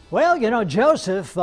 Well, you know, Joseph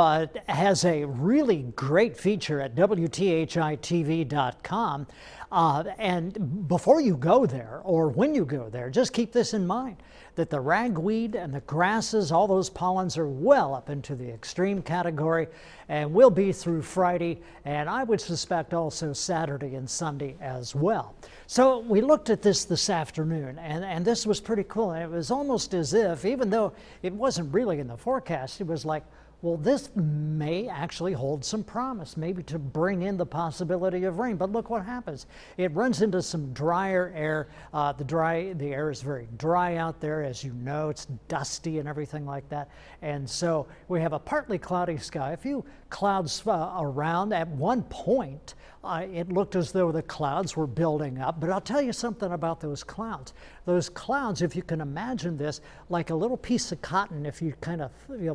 has a really great feature at WTHI-TV.com. And before you go there, or when you go there, just keep this in mind, that the ragweed and the grasses, all those pollens are well up into the extreme category and will be through Friday, and I would suspect also Saturday and Sunday as well. So we looked at this afternoon, and this was pretty cool. And it was almost as if, even though it wasn't really in the forecast, it was like, well, this may actually hold some promise, maybe to bring in the possibility of rain. But look what happens. It runs into some drier air. The air is very dry out there. As you know, it's dusty and everything like that. And so we have a partly cloudy sky, a few clouds around. At one point, it looked as though the clouds were building up. But I'll tell you something about those clouds. Those clouds, if you can imagine this, like a little piece of cotton, if you kind of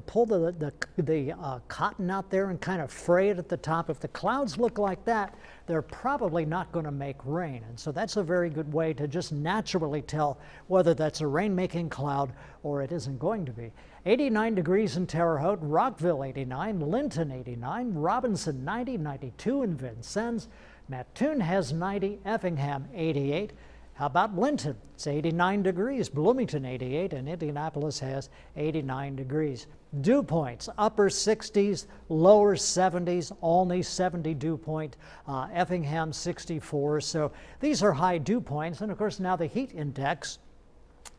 pull the cotton out there and kind of fray it at the top, if the clouds look like that, they're probably not going to make rain. And so that's a very good way to just naturally tell whether that's a rain-making cloud or it isn't going to be. 89 degrees in Terre Haute, Rockville 89, Linton 89, Robinson 90, 92 in Vincennes, Mattoon has 90, Effingham 88. How about Linton? It's 89 degrees, Bloomington 88, and Indianapolis has 89 degrees. Dew points, upper 60s, lower 70s, Olney 70 dew point, Effingham 64. So these are high dew points. And of course now the heat index,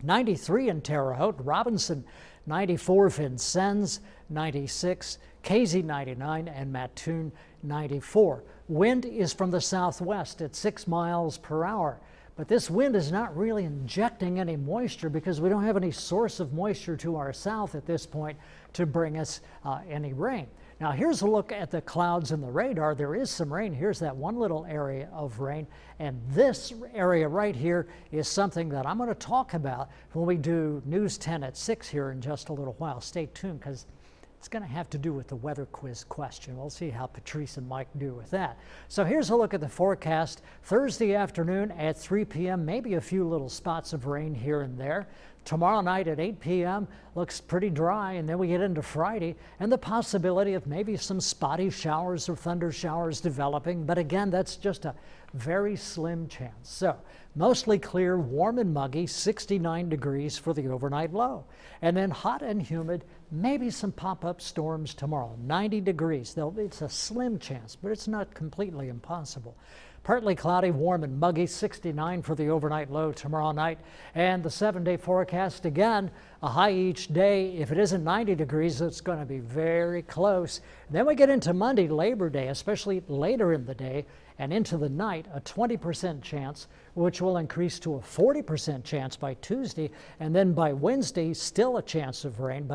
93 in Terre Haute, Robinson 94, Vincennes 96, Casey 99, and Mattoon 94. Wind is from the southwest at 6 miles per hour. But this wind is not really injecting any moisture because we don't have any source of moisture to our south at this point to bring us any rain. Now here's a look at the clouds and the radar. There is some rain. Here's that one little area of rain. And this area right here is something that I'm going to talk about when we do News 10 at 6 here in just a little while. Stay tuned because it's going to have to do with the weather quiz question. We'll see how Patrice and Mike do with that. So here's a look at the forecast. Thursday afternoon at 3 p.m., maybe a few little spots of rain here and there. Tomorrow night at 8 p.m. looks pretty dry, and then we get into Friday and the possibility of maybe some spotty showers or thunder showers developing. But again, that's just a very slim chance. So mostly clear, warm and muggy, 69 degrees for the overnight low. And then hot and humid, maybe some pop-up storms tomorrow, 90 degrees. It's a slim chance, but it's not completely impossible. Partly cloudy, warm and muggy, 69 for the overnight low tomorrow night. And the 7-day forecast, again, a high each day. If it isn't 90 degrees, it's going to be very close. Then we get into Monday, Labor Day, especially later in the day and into the night, a 20% chance, which will increase to a 40% chance by Tuesday. And then by Wednesday, still a chance of rain.